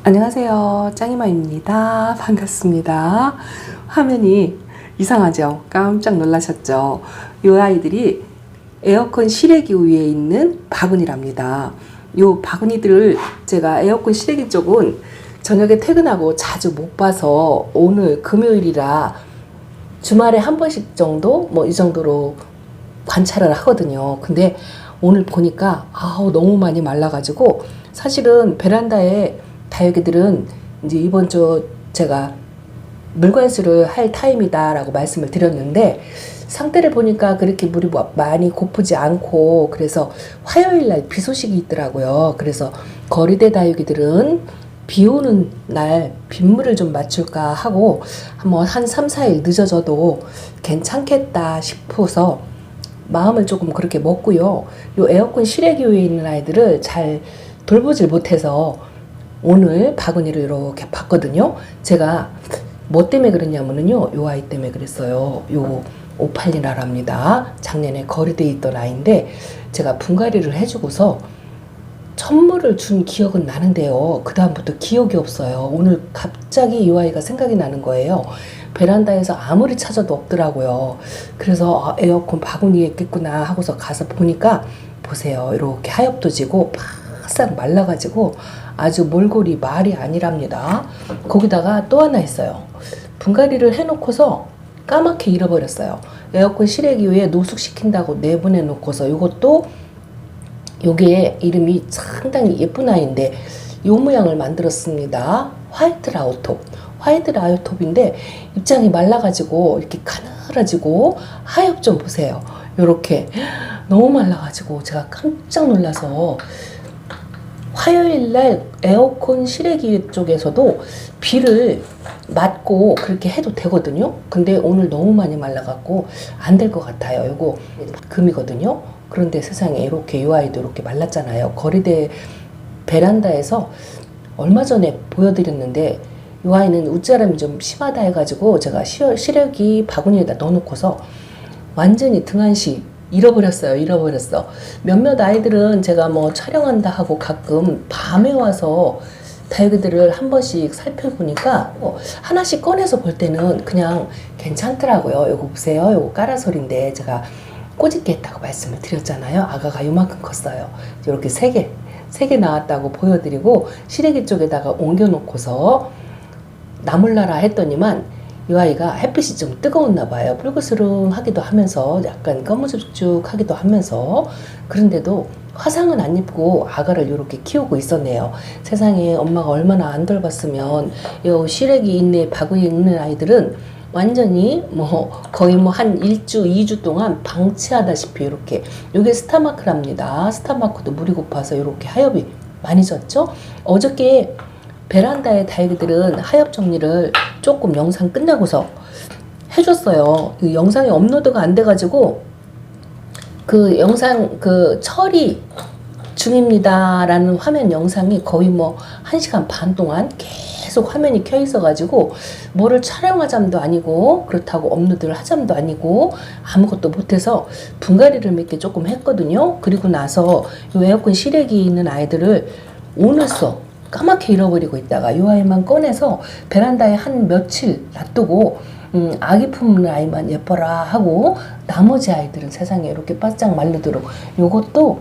안녕하세요. 짱이마입니다. 반갑습니다. 화면이 이상하죠? 깜짝 놀라셨죠? 이 아이들이 에어컨 실외기 위에 있는 바구니랍니다. 이 바구니들을 제가 에어컨 실외기 쪽은 저녁에 퇴근하고 자주 못 봐서 오늘 금요일이라 주말에 한 번씩 정도 이 정도로 관찰을 하거든요. 근데 오늘 보니까 너무 많이 말라가지고 사실은 베란다에 다육이들은 이제 이번 주 제가 물관수를 할 타임이다라고 말씀을 드렸는데 상태를 보니까 그렇게 물이 많이 고프지 않고 그래서 화요일 날 비 소식이 있더라고요. 그래서 거리대 다육이들은 비 오는 날 빗물을 좀 맞출까 하고 한번 한 3, 4일 늦어져도 괜찮겠다 싶어서 마음을 조금 그렇게 먹고요. 요 에어컨 실외기 위에 있는 아이들을 잘 돌보질 못해서 오늘 바구니를 이렇게 봤거든요. 제가 뭐 때문에 그랬냐면요. 요 아이 때문에 그랬어요. 요 오팔리나랍니다. 작년에 거리대에 있던 아이인데 제가 분갈이를 해주고서 선물을 준 기억은 나는데요. 그 다음부터 기억이 없어요. 오늘 갑자기 이 아이가 생각이 나는 거예요. 베란다에서 아무리 찾아도 없더라고요. 그래서 에어컨 바구니에 있겠구나 하고서 가서 보니까 보세요. 이렇게 하엽도 지고 바싹 말라가지고 아주 몰골이 말이 아니랍니다. 거기다가 또 하나 있어요. 분갈이를 해놓고서 까맣게 잃어버렸어요. 에어컨 실외기 위에 노숙시킨다고 내보내 놓고서 이것도 요게 이름이 상당히 예쁜 아이인데 요 모양을 만들었습니다. 화이트 라우톱. 화이트 라우톱인데 입장이 말라가지고 이렇게 가늘어지고 하엽 좀 보세요. 요렇게 너무 말라가지고 제가 깜짝 놀라서 화요일날 에어컨 실외기 쪽에서도 비를 맞고 그렇게 해도 되거든요. 근데 오늘 너무 많이 말라갖고 안 될 것 같아요. 요거 금이거든요. 그런데 세상에 이렇게 이 아이도 이렇게 말랐잖아요. 거리대 베란다에서 얼마 전에 보여드렸는데 이 아이는 웃자람이 좀 심하다 해가지고 제가 실외기 바구니에다 넣어놓고서 완전히 등한시 잃어버렸어. 몇몇 아이들은 제가 촬영한다 하고 가끔 밤에 와서 다육이들을 한 번씩 살펴보니까 하나씩 꺼내서 볼 때는 그냥 괜찮더라고요. 요거 보세요. 요거 까라솔인데 제가 꼬집게 했다고 말씀을 드렸잖아요. 아가가 요만큼 컸어요. 이렇게 세 개 나왔다고 보여드리고 실외기 쪽에다가 옮겨놓고서 나몰라라 했더니만 이 아이가 햇빛이 좀 뜨거웠나 봐요. 붉으스름하기도 하면서 약간 검은죽죽하기도 하면서 그런데도 화상은 안 입고 아가를 이렇게 키우고 있었네요. 세상에 엄마가 얼마나 안 돌봤으면 요 실외기 있는 바구니에 있는 아이들은 완전히 거의 한 1주, 2주 동안 방치하다시피 이렇게 요게 스타마크랍니다. 스타마크도 물이 고파서 이렇게 하엽이 많이 졌죠. 어저께 베란다의 다육이들은 하엽 정리를 조금 영상 끝나고서 해줬어요. 그 영상이 업로드가 안 돼가지고 그 영상 처리 중입니다 라는 화면 영상이 거의 1시간 반 동안 계속 화면이 켜 있어가지고 뭐를 촬영하자도 아니고 그렇다고 업로드를 하자도 아니고 아무것도 못해서 분갈이를 몇 개 조금 했거든요. 그리고 나서 이 에어컨 실외기 있는 아이들을 오늘 까맣게 잃어버리고 있다가 이 아이만 꺼내서 베란다에 한 며칠 놔두고 아기 품는 아이만 예뻐라 하고 나머지 아이들은 세상에 이렇게 바짝 말르도록 요것도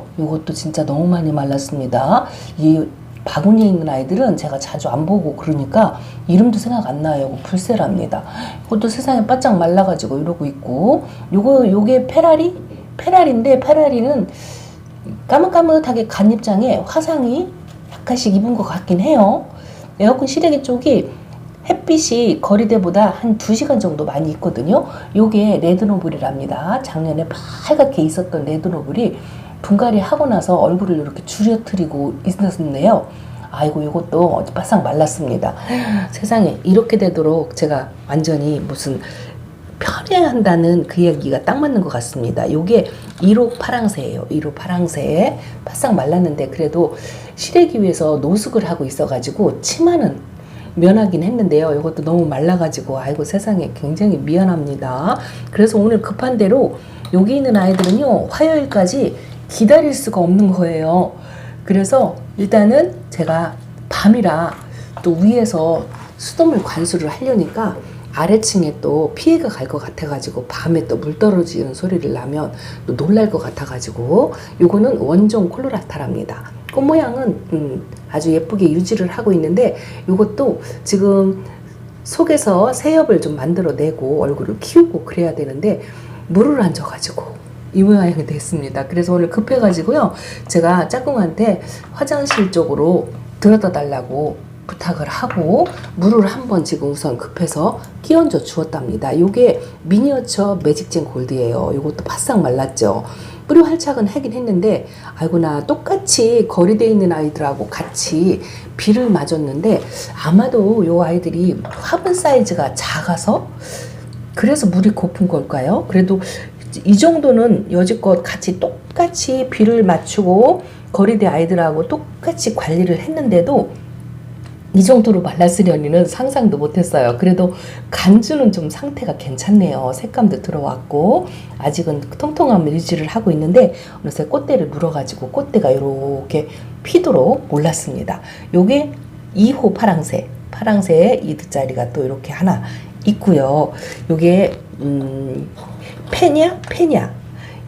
진짜 너무 많이 말랐습니다. 이 바구니에 있는 아이들은 제가 자주 안 보고 그러니까 이름도 생각 안 나요. 불세랍니다. 이것도 세상에 바짝 말라가지고 이러고 있고 요게 페라리인데 페라리는 까뭇까뭇하게 간 입장에 화상이 약간씩 입은 것 같긴 해요. 에어컨 실외기 쪽이 햇빛이 거리대보다 한 2시간 정도 많이 있거든요. 요게 레드노블이랍니다. 작년에 빨갛게 있었던 레드노블이 분갈이 하고 나서 얼굴을 이렇게 줄여트리고 있었네요. 아이고 요것도 바싹 말랐습니다. 세상에 이렇게 되도록 제가 완전히 무슨 편애한다는 그 얘기가 딱 맞는 것 같습니다. 요게 1호 파랑새예요. 1호 파랑새 바싹 말랐는데 그래도 실외기 위해서 노숙을 하고 있어가지고 치마는 면하긴 했는데요. 이것도 너무 말라가지고 아이고 세상에 굉장히 미안합니다. 그래서 오늘 급한 대로 여기 있는 아이들은요 화요일까지 기다릴 수가 없는 거예요. 그래서 일단은 제가 밤이라 또 위에서 수돗물 관수를 하려니까 아래층에 또 피해가 갈 것 같아가지고 밤에 또 물 떨어지는 소리를 나면 또 놀랄 것 같아가지고 요거는 원종 콜로라타랍니다. 꽃 모양은 아주 예쁘게 유지를 하고 있는데 요것도 지금 속에서 새엽을 좀 만들어내고 얼굴을 키우고 그래야 되는데 물을 안 줘가지고 이 모양이 됐습니다. 그래서 오늘 급해가지고요, 제가 짝꿍한테 화장실 쪽으로 들여다 달라고 부탁을 하고 물을 한번 지금 우선 급해서 끼얹어 주었답니다. 요게 미니어처 매직젠 골드예요. 요것도 바싹 말랐죠. 뿌리 활착은 하긴 했는데 아이고나 똑같이 거리돼 있는 아이들하고 같이 비를 맞았는데 아마도 요 아이들이 화분 사이즈가 작아서 그래서 물이 고픈 걸까요? 그래도 이 정도는 여지껏 같이 똑같이 비를 맞추고 거리대 아이들하고 똑같이 관리를 했는데도 이 정도로 말랐으려니는 상상도 못했어요. 그래도 간주는 좀 상태가 괜찮네요. 색감도 들어왔고 아직은 통통함을 유지를 하고 있는데 어느새 꽃대를 물어가지고 꽃대가 이렇게 피도록 몰랐습니다. 요게 2호 파랑새 이드짜리가 또 이렇게 하나 있고요. 요게 페냐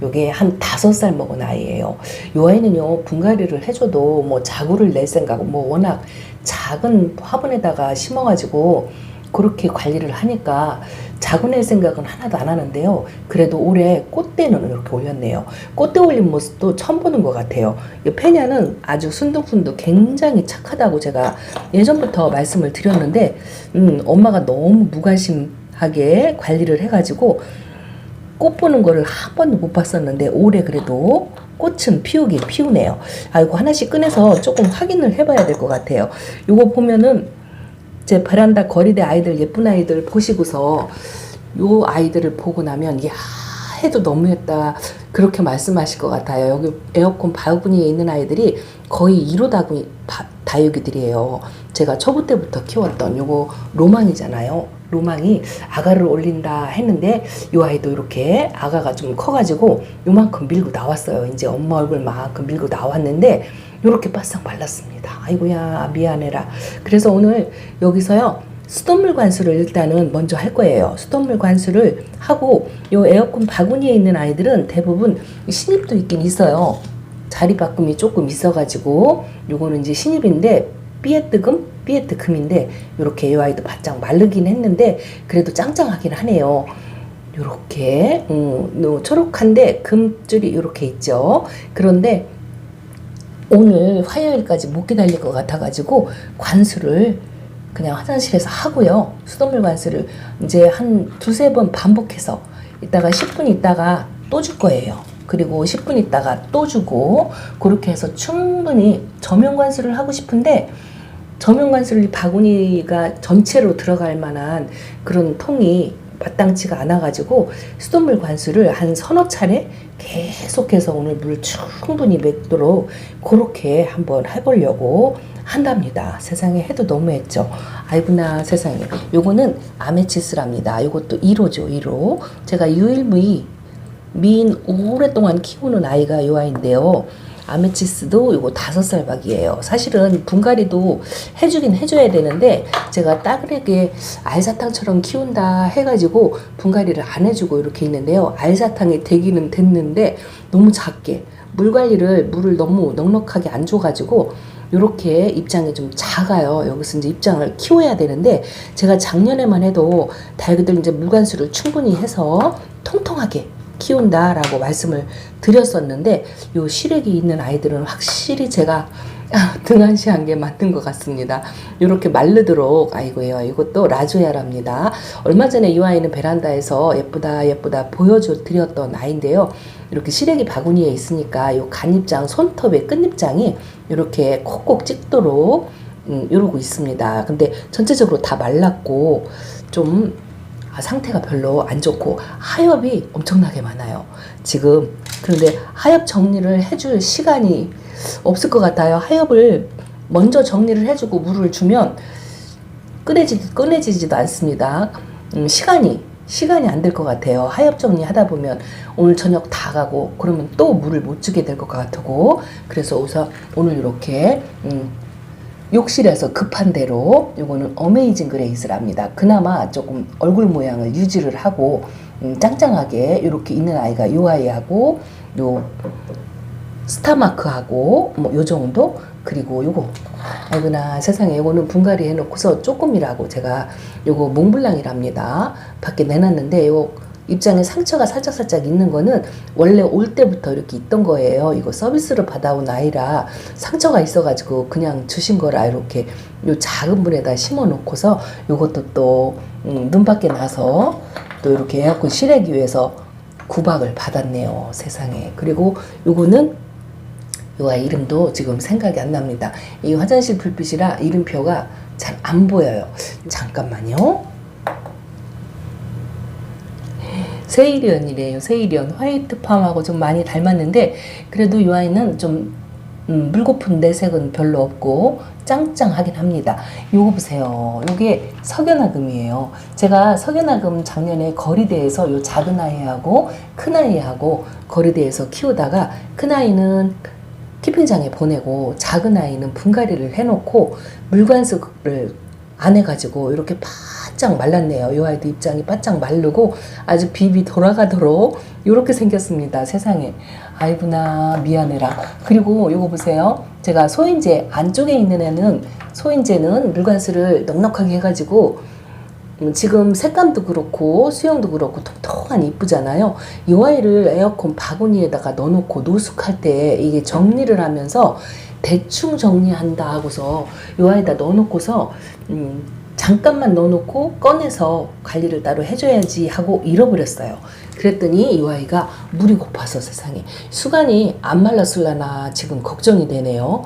요게 한 5살 먹은 아이예요. 요 아이는요, 분갈이를 해줘도 뭐 자구를 낼 생각, 뭐 워낙 작은 화분에다가 심어가지고 그렇게 관리를 하니까 자구 낼 생각은 하나도 안 하는데요. 그래도 올해 꽃대는 이렇게 올렸네요. 꽃대 올린 모습도 처음 보는 것 같아요. 이 페냐는 아주 순둥순둥 굉장히 착하다고 제가 예전부터 말씀을 드렸는데 엄마가 너무 무관심하게 관리를 해가지고 꽃 보는 거를 한 번도 못 봤었는데 올해 그래도 꽃은 피우긴 피우네요. 이거 하나씩 꺼내서 조금 확인을 해봐야 될 것 같아요. 요거 보면은 제 베란다 거리대 아이들, 예쁜 아이들 보시고서 요 아이들을 보고 나면 야 해도 너무했다 그렇게 말씀하실 것 같아요. 여기 에어컨 바구니에 있는 아이들이 거의 1호 다육이들이에요. 제가 초보 때부터 키웠던 요거 로망이잖아요. 로망이 아가를 올린다 했는데 요 아이도 이렇게 아가가 좀 커가지고 요만큼 밀고 나왔어요. 이제 엄마 얼굴만큼 밀고 나왔는데 요렇게 바싹 말랐습니다. 아이고야 미안해라. 그래서 오늘 여기서요, 수돗물 관수를 일단은 먼저 할 거예요. 수돗물 관수를 하고 요 에어컨 바구니에 있는 아이들은 대부분 신입도 있긴 있어요. 자리 바꿈이 조금 있어가지고 요거는 이제 신입인데 삐에뜨 금인데 요렇게 이 아이도 바짝 마르긴 했는데 그래도 짱짱하긴 하네요. 요렇게 초록한데 금줄이 요렇게 있죠. 그런데 오늘 화요일까지 못 기다릴 것 같아가지고 관수를 그냥 화장실에서 하고요. 수돗물 관수를 이제 한 2-3번 반복해서 이따가 10분 있다가 또 줄 거예요. 그리고 10분 있다가 또 주고 그렇게 해서 충분히 저면 관수를 하고 싶은데 저면 관수를 바구니가 전체로 들어갈 만한 그런 통이 마땅치가 않아가지고 수돗물 관수를 한 3-4차례 계속해서 오늘 물 충분히 맺도록 그렇게 한번 해보려고 한답니다. 세상에 해도 너무했죠. 아이구나 세상에. 요거는 아메치스랍니다. 요것도 1호죠. 1호. 제가 유일무이 미인 오랫동안 키우는 아이가 요 아이인데요. 아메치스도 요거 5살 박이에요. 사실은 분갈이도 해주긴 해줘야 되는데 제가 따그레게 알사탕처럼 키운다 해가지고 분갈이를 안 해주고 이렇게 있는데요. 알사탕이 되기는 됐는데 너무 작게 물을 너무 넉넉하게 안 줘가지고 요렇게 입장이 좀 작아요. 여기서 이제 입장을 키워야 되는데 제가 작년에만 해도 다육이들 이제 물관수를 충분히 해서 통통하게 키운다라고 말씀을 드렸었는데 요 시래기 있는 아이들은 확실히 제가 등한시한 게 맞는 것 같습니다. 이렇게 마르도록 아이고요. 이것도 라조야랍니다. 얼마 전에 이 아이는 베란다에서 예쁘다 보여드렸던 아이인데요. 이렇게 시래기 바구니에 있으니까 요 간입장 손톱의 끝입장이 이렇게 콕콕 찍도록 이러고 있습니다. 근데 전체적으로 다 말랐고 좀 상태가 별로 안 좋고 하엽이 엄청나게 많아요. 지금 그런데 하엽 정리를 해줄 시간이 없을 것 같아요. 하엽을 먼저 정리를 해주고 물을 주면 꺼내지지도 않습니다. 시간이 안 될 것 같아요. 하엽 정리하다 보면 오늘 저녁 다 가고 그러면 또 물을 못 주게 될 것 같고 그래서 우선 오늘 이렇게 욕실에서 급한 대로 요거는 어메이징 그레이스랍니다. 그나마 조금 얼굴 모양을 유지를 하고 짱짱하게 이렇게 있는 아이가 요 아이하고 요 스타마크하고 뭐 요 정도. 그리고 요거 아이고나 세상에 요거는 분갈이 해놓고서 조금이라고 제가 요거 몽블랑이랍니다. 밖에 내놨는데 요 입장에 상처가 살짝살짝 있는 거는 원래 올 때부터 이렇게 있던 거예요. 이거 서비스로 받아온 아이라 상처가 있어가지고 그냥 주신 거라 이렇게 요 작은 분에다 심어 놓고서 요것도 또 눈밖에 나서 또 이렇게 에어컨 실외기 위해서 구박을 받았네요. 세상에. 그리고 요거는 요 아이 이름도 지금 생각이 안 납니다. 이 화장실 불빛이라 이름표가 잘 안 보여요. 잠깐만요. 세이리언이래요. 세이리언. 화이트팜하고 좀 많이 닮았는데 그래도 이 아이는 좀 물고픈 내색은 별로 없고 짱짱하긴 합니다. 요거 보세요. 요게 석연화금이에요. 제가 석연화금 작년에 거리대에서 요 작은 아이하고 큰 아이하고 거리대에서 키우다가 큰 아이는 키핑장에 보내고 작은 아이는 분갈이를 해놓고 물관습을 안 해가지고 이렇게 바짝 말랐네요. 이 아이도 입장이 바짝 마르고 아주 비비 돌아가도록 이렇게 생겼습니다. 세상에. 아이구나 미안해라. 그리고 이거 보세요. 제가 소인재 안쪽에 있는 애는 소인재는 물관수를 넉넉하게 해가지고 지금 색감도 그렇고 수영도 그렇고 통통하니 이쁘잖아요. 이 아이를 에어컨 바구니에다가 넣어놓고 노숙할 때 이게 정리를 하면서 대충 정리한다 하고서 이 아이에다 넣어놓고서 잠깐만 넣어놓고 꺼내서 관리를 따로 해줘야지 하고 잃어버렸어요. 그랬더니 이 아이가 물이 고파서 세상에 수간이 안 말랐을라나 지금 걱정이 되네요.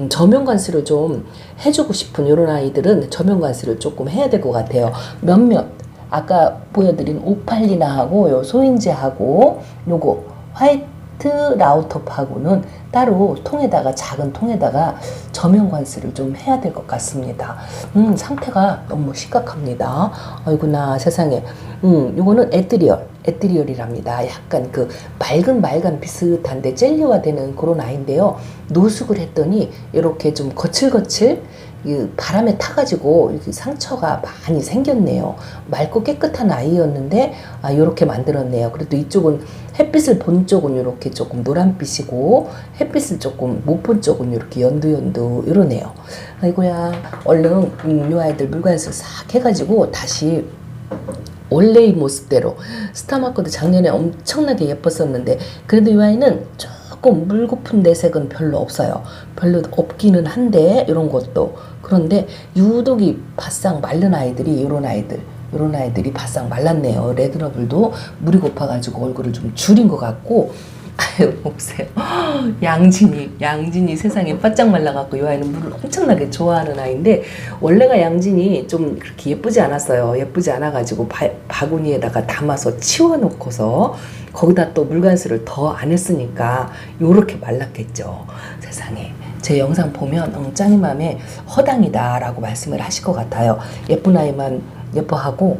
저면관수를 좀 해주고 싶은 이런 아이들은 저면관수를 조금 해야 될 것 같아요. 몇몇 아까 보여드린 오팔리나하고 요 소인재하고 요거 화이트 라우톱하고는 따로 통에다가 작은 통에다가 저면관수를 좀 해야 될 것 같습니다. 상태가 너무 심각합니다. 아이구나 세상에. 요거는 에뜨리얼이랍니다. 약간 그 맑은 비슷한데 젤리화되는 그런 아이인데요. 노숙을 했더니 이렇게 좀 거칠거칠 바람에 타가지고 이렇게 상처가 많이 생겼네요. 맑고 깨끗한 아이였는데 이렇게 만들었네요. 그래도 이쪽은 햇빛을 본 쪽은 이렇게 조금 노란빛이고 햇빛을 조금 못 본 쪽은 이렇게 연두 이러네요. 아이고야 얼른 요 아이들 물관수 싹 해가지고 다시 원래의 모습대로. 스타마크도 작년에 엄청나게 예뻤었는데 그래도 이 아이는 조금 물고픈 내색은 별로 없어요. 별로 없기는 한데 이런 것도. 그런데 유독이 바싹 마른 아이들이 이런 아이들이 바싹 말랐네요. 레드러블도 물이 고파가지고 얼굴을 좀 줄인 것 같고. 아유 보세요. 양진이 세상에 바짝 말라갖고 이 아이는 물을 엄청나게 좋아하는 아이인데 원래가 양진이 좀 그렇게 예쁘지 않았어요. 예쁘지 않아가지고 바구니에다가 담아서 치워놓고서 거기다 또 물관수를 더 안 했으니까 요렇게 말랐겠죠. 세상에. 제 영상 보면 짱이 맘에 허당이다 라고 말씀을 하실 것 같아요. 예쁜 아이만 예뻐하고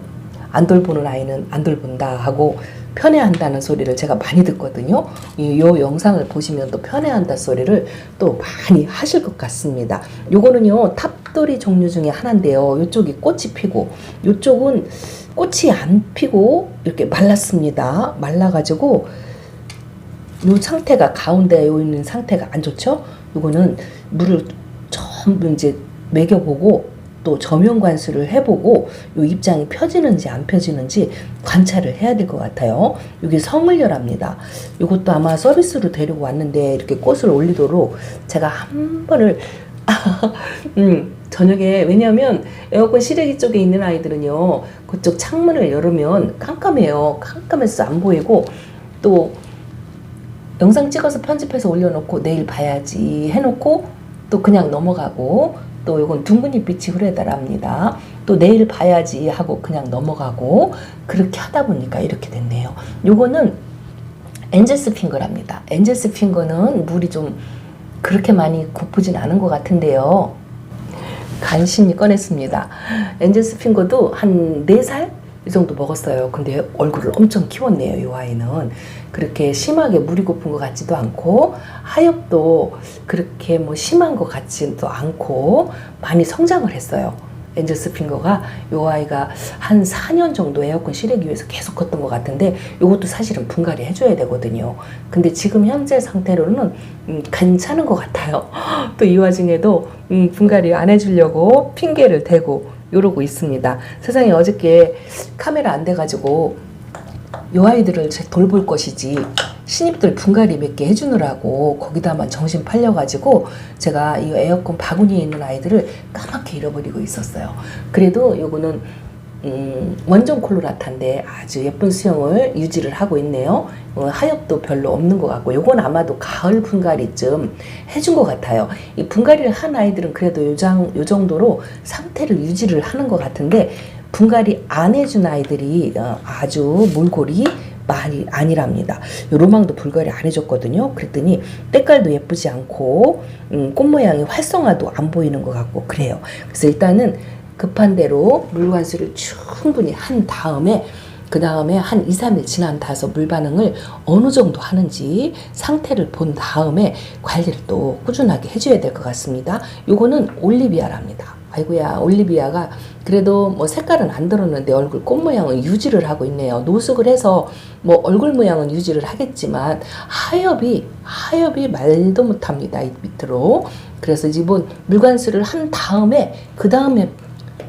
안 돌보는 아이는 안 돌본다 하고 편애한다는 소리를 제가 많이 듣거든요. 이 영상을 보시면 또 편애한다 소리를 또 많이 하실 것 같습니다. 요거는요 탑돌이 종류 중에 하나인데요. 요쪽이 꽃이 피고 요쪽은 꽃이 안 피고 이렇게 말랐습니다. 말라가지고 요 상태가 가운데에 있는 상태가 안 좋죠. 요거는 물을 전부 이제 먹여보고 또 저면관수를 해보고 요 입장이 펴지는지 안 펴지는지 관찰을 해야 될 것 같아요. 이게 성을열합니다. 이것도 아마 서비스로 데리고 왔는데 이렇게 꽃을 올리도록 제가 한 번을 저녁에 왜냐하면 에어컨 실외기 쪽에 있는 아이들은요 그쪽 창문을 열으면 깜깜해요. 깜깜해서 안 보이고 또 영상 찍어서 편집해서 올려놓고 내일 봐야지 해놓고 또 그냥 넘어가고 또 이건 둥근잎 빛이 흐르다랍니다. 또 내일 봐야지 하고 그냥 넘어가고 그렇게 하다 보니까 이렇게 됐네요. 요거는 엔젤스 핑거랍니다. 엔젤스 핑거는 물이 좀 그렇게 많이 고프진 않은 것 같은데요. 간신히 꺼냈습니다. 엔젤스 핑거도 한 4살? 이 정도 먹었어요. 근데 얼굴을 엄청 키웠네요. 이 아이는 그렇게 심하게 물이 고픈 것 같지도 않고 하엽도 그렇게 뭐 심한 것 같지도 않고 많이 성장을 했어요. 엔젤 스핑거가 이 아이가 한 4년 정도 에어컨 실외기 위해서 계속 컸던 것 같은데 이것도 사실은 분갈이 해줘야 되거든요. 근데 지금 현재 상태로는 괜찮은 것 같아요. 또 이 와중에도 분갈이 안 해주려고 핑계를 대고 이러고 있습니다. 세상에 어저께 카메라 안 돼가지고 이 아이들을 돌볼 것이지 신입들 분갈이 몇 개 해주느라고 거기다만 정신 팔려가지고 제가 이 에어컨 바구니에 있는 아이들을 까맣게 잃어버리고 있었어요. 그래도 요거는 원종 콜로라타인데 아주 예쁜 수영을 유지를 하고 있네요. 하엽도 별로 없는 것 같고 요건 아마도 가을 분갈이쯤 해준 것 같아요. 이 분갈이를 한 아이들은 그래도 요 정도로 상태를 유지를 하는 것 같은데 분갈이 안 해준 아이들이 아주 몰골이 많이 아니랍니다. 요 로망도 분갈이 안 해줬거든요. 그랬더니 때깔도 예쁘지 않고 꽃 모양이 활성화도 안 보이는 것 같고 그래요. 그래서 일단은 급한 대로 물관수를 충분히 한 다음에 그 다음에 한 2, 3일 지난 다서 물 반응을 어느 정도 하는지 상태를 본 다음에 관리를 또 꾸준하게 해줘야 될 것 같습니다. 요거는 올리비아랍니다. 아이고야, 올리비아가 그래도 뭐 색깔은 안 들었는데 얼굴 꽃 모양은 유지를 하고 있네요. 노숙을 해서 뭐 얼굴 모양은 유지를 하겠지만 하엽이 말도 못합니다. 이 밑으로. 그래서 이번 물관수를 한 다음에 그 다음에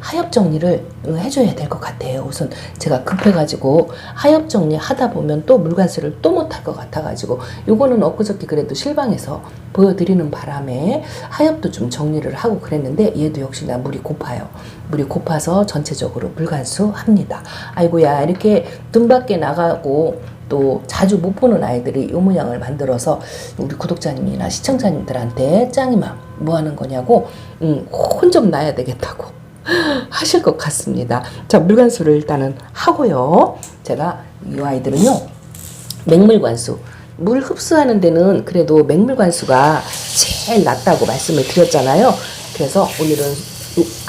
하엽 정리를 해줘야 될 것 같아요. 우선 제가 급해가지고 하엽 정리 하다 보면 또 물관수를 또 못할 것 같아가지고 요거는 엊그저께 그래도 실방에서 보여드리는 바람에 하엽도 좀 정리를 하고 그랬는데 얘도 역시나 물이 고파요. 물이 고파서 전체적으로 물관수 합니다. 아이고야, 이렇게 눈 밖에 나가고 또 자주 못 보는 아이들이 이 모양을 만들어서 우리 구독자님이나 시청자님들한테 짱이맘 뭐 하는 거냐고 혼 좀 나야 되겠다고 하실 것 같습니다. 자, 물관수를 일단은 하고요. 제가 이 아이들은요, 맹물관수. 물 흡수하는 데는 그래도 맹물관수가 제일 낫다고 말씀을 드렸잖아요. 그래서 오늘은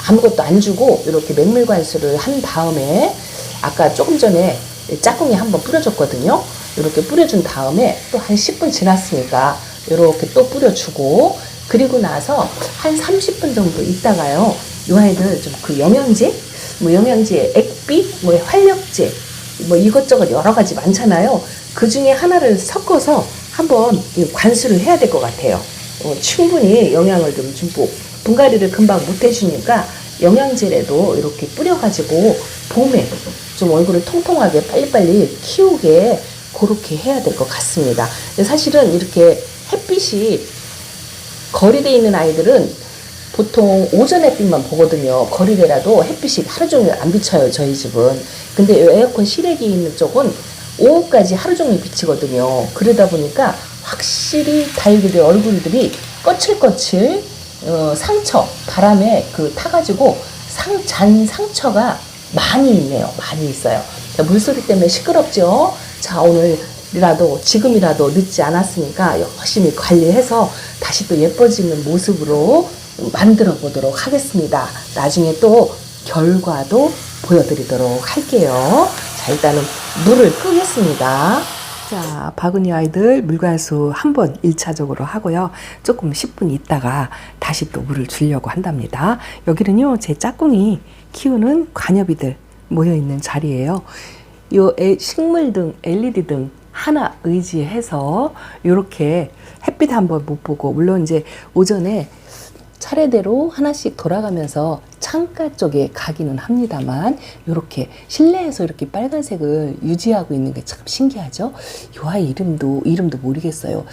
아무것도 안 주고 이렇게 맹물관수를 한 다음에 아까 조금 전에 짝꿍이 한번 뿌려줬거든요. 이렇게 뿌려준 다음에 또 한 10분 지났으니까 이렇게 또 뿌려주고 그리고 나서 한 30분 정도 있다가요. 이 아이들 좀 그 영양제, 뭐 영양제, 액비, 뭐 활력제, 뭐 이것저것 여러 가지 많잖아요. 그 중에 하나를 섞어서 한번 관수를 해야 될 것 같아요. 충분히 영양을 좀 주고 분갈이를 금방 못 해주니까 영양제라도 이렇게 뿌려가지고 봄에 좀 얼굴을 통통하게 빨리빨리 키우게 그렇게 해야 될 것 같습니다. 사실은 이렇게 햇빛이 거리돼 있는 아이들은 보통 오전 햇빛만 보거든요. 거리래라도 햇빛이 하루 종일 안 비쳐요, 저희 집은. 근데 에어컨 실외기 있는 쪽은 오후까지 하루 종일 비치거든요. 그러다 보니까 확실히 다육이들 얼굴들이 거칠거칠 상처, 바람에 타가지고 잔 상처가 많이 있네요. 많이 있어요. 물소리 때문에 시끄럽죠? 자, 오늘이라도, 지금이라도 늦지 않았으니까 열심히 관리해서 다시 또 예뻐지는 모습으로 만들어 보도록 하겠습니다. 나중에 또 결과도 보여드리도록 할게요. 자, 일단은 물을 끄겠습니다. 자, 바구니 아이들 물관수 한번 1차적으로 하고요. 조금 10분 있다가 다시 또 물을 주려고 한답니다. 여기는요, 제 짝꿍이 키우는 관엽이들 모여있는 자리예요. 요 식물등, LED 등 하나 의지해서 이렇게 햇빛 한번 못 보고, 물론 이제 오전에 차례대로 하나씩 돌아가면서 창가 쪽에 가기는 합니다만 이렇게 실내에서 이렇게 빨간색을 유지하고 있는 게 참 신기하죠. 이 아이 이름도 모르겠어요.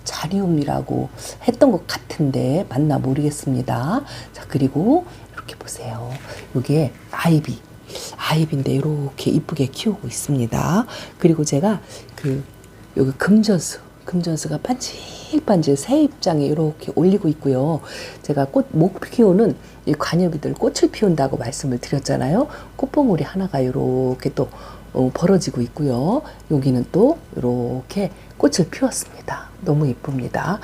자리움이라고 했던 것 같은데 맞나 모르겠습니다. 자, 그리고 이렇게 보세요. 이게 아이비인데 이렇게 이쁘게 키우고 있습니다. 그리고 제가 여기 금전수가 반질반질 새 입장에 이렇게 올리고 있고요. 제가 목 키우는 이 관엽이들 꽃을 피운다고 말씀을 드렸잖아요. 꽃봉오리 하나가 이렇게 또 벌어지고 있고요. 여기는 또 이렇게 꽃을 피웠습니다. 너무 예쁩니다.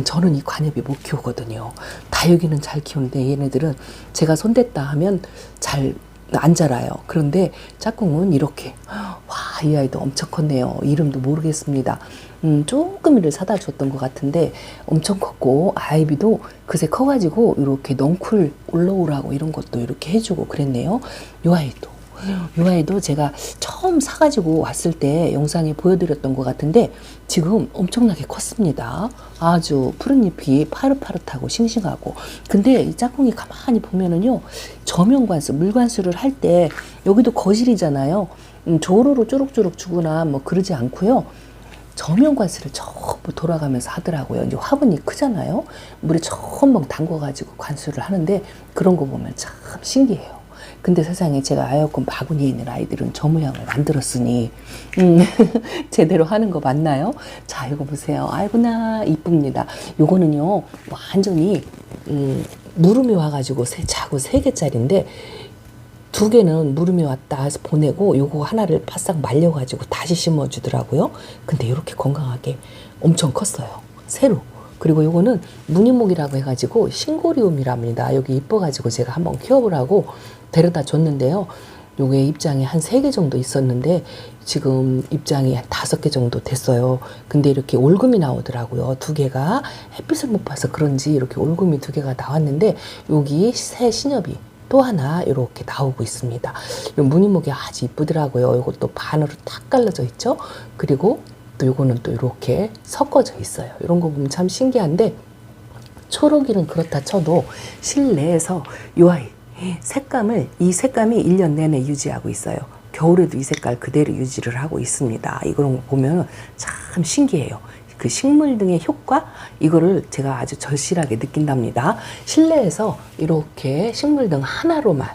저는 이 관엽이 못 키우거든요. 다육이는 잘 키우는데 얘네들은 제가 손댔다 하면 잘 안 자라요. 그런데 짝꿍은 이렇게 와, 이 아이도 엄청 컸네요. 이름도 모르겠습니다. 조금이를 사다 줬던 것 같은데 엄청 컸고 아이비도 그새 커가지고 이렇게 넝쿨 올라오라고 이런 것도 이렇게 해주고 그랬네요. 요 아이도 제가 처음 사가지고 왔을 때 영상에 보여드렸던 것 같은데 지금 엄청나게 컸습니다. 아주 푸른 잎이 파릇파릇하고 싱싱하고. 근데 이 짝꿍이 가만히 보면은요, 저면관수, 물관수를 할 때 여기도 거실이잖아요. 조로로 쭈룩쭈룩 주거나 뭐 그러지 않고요. 저면관수를 전부 돌아가면서 하더라고요. 이제 화분이 크잖아요. 물에 첨벙 담궈가지고 관수를 하는데 그런 거 보면 참 신기해요. 근데 세상에 제가 아역권 바구니에 있는 아이들은 저 모양을 만들었으니 제대로 하는 거 맞나요? 자, 이거 보세요. 아이고나 이쁩니다. 요거는요 완전히 무름이 와가지고 자구 3개짜리인데 2개는 무름이 왔다 해서 보내고 요거 하나를 바싹 말려가지고 다시 심어주더라고요. 근데 이렇게 건강하게 엄청 컸어요. 새로. 그리고 요거는 무늬목이라고 해가지고 싱고리움이랍니다. 여기 이뻐가지고 제가 한번 키워보라고 데려다 줬는데요. 요게 입장이 한 3개 정도 있었는데 지금 입장이 한 5개 정도 됐어요. 근데 이렇게 올금이 나오더라고요. 2개가 햇빛을 못 봐서 그런지 이렇게 올금이 2개가 나왔는데 여기 새 신엽이 또 하나 이렇게 나오고 있습니다. 이 무늬목이 아주 이쁘더라고요. 이것도 반으로 탁 갈라져 있죠. 그리고 또 요거는 또 이렇게 섞어져 있어요. 이런 거 보면 참 신기한데 초록이는 그렇다 쳐도 실내에서 요 아이 이 색감이 1년 내내 유지하고 있어요. 겨울에도 이 색깔 그대로 유지를 하고 있습니다. 이걸 보면 참 신기해요. 그 식물 등의 효과 이거를 제가 아주 절실하게 느낀답니다. 실내에서 이렇게 식물 등 하나로만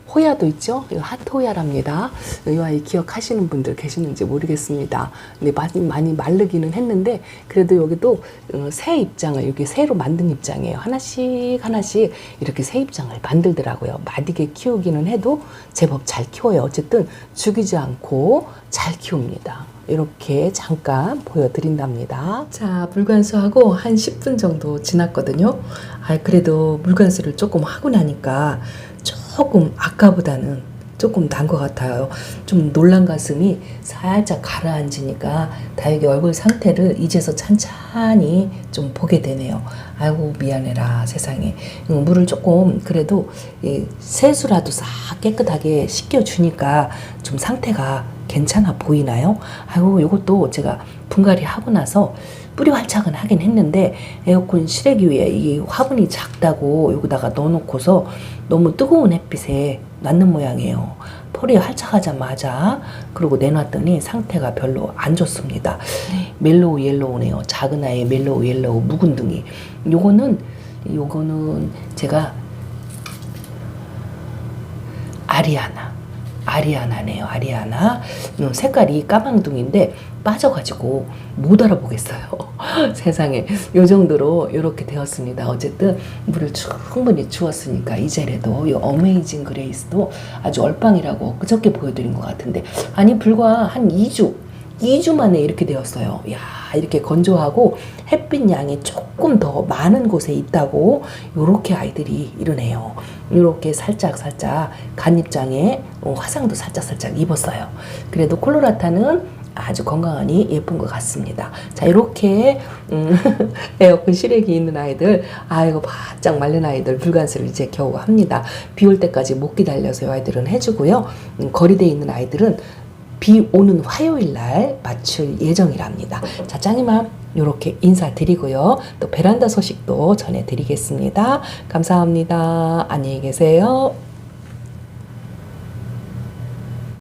호야도 있죠? 이거 하트 호야랍니다. 이 아이 기억하시는 분들 계시는지 모르겠습니다. 근데 많이 마르기는 했는데 그래도 여기도 새 입장을 이렇게 새로 만든 입장이에요. 하나씩 이렇게 새 입장을 만들더라고요. 마디게 키우기는 해도 제법 잘 키워요. 어쨌든 죽이지 않고 잘 키웁니다. 이렇게 잠깐 보여드린답니다. 자, 물관수하고 한 10분 정도 지났거든요. 그래도 물관수를 조금 하고 나니까 조금 아까보다는 조금 난 것 같아요. 좀 놀란 가슴이 살짝 가라앉으니까 다육이 얼굴 상태를 이제서 찬찬히 좀 보게 되네요. 아이고 미안해라 세상에. 물을 조금 그래도 세수라도 싹 깨끗하게 씻겨주니까 좀 상태가 괜찮아 보이나요? 아이고 이것도 제가 분갈이 하고 나서 뿌리 활착은 하긴 했는데 에어컨 실외기 위에 이 화분이 작다고 여기다가 넣어놓고서 너무 뜨거운 햇빛에 놨는 모양이에요. 폴이 활착하자마자. 그리고 내놨더니 상태가 별로 안 좋습니다. 멜로우 옐로우네요. 작은 아이의 멜로우 옐로우 묵은둥이. 요거는 제가 아리아나네요. 아리아나. 색깔이 까망둥인데 빠져가지고 못 알아보겠어요. 세상에. 요 정도로 이렇게 되었습니다. 어쨌든 물을 충분히 주었으니까 이제라도 이 어메이징 그레이스도 아주 얼빵이라고 그저께 보여드린 것 같은데 아니 불과 한 2주 만에 이렇게 되었어요. 야, 이렇게 건조하고 햇빛 양이 조금 더 많은 곳에 있다고 요렇게 아이들이 이러네요. 이렇게 살짝 간입장에 화상도 살짝 입었어요. 그래도 콜로라타는 아주 건강하니 예쁜 것 같습니다. 자, 이렇게 에어컨 실외기 있는 아이들, 아이고 바짝 말린 아이들 불간수를 이제 겨우 합니다. 비 올 때까지 못 기다려서 이 아이들은 해주고요. 거리대에 있는 아이들은 비 오는 화요일 날 맞출 예정이랍니다. 자, 짱이맘 이렇게 인사드리고요. 또 베란다 소식도 전해드리겠습니다. 감사합니다. 안녕히 계세요.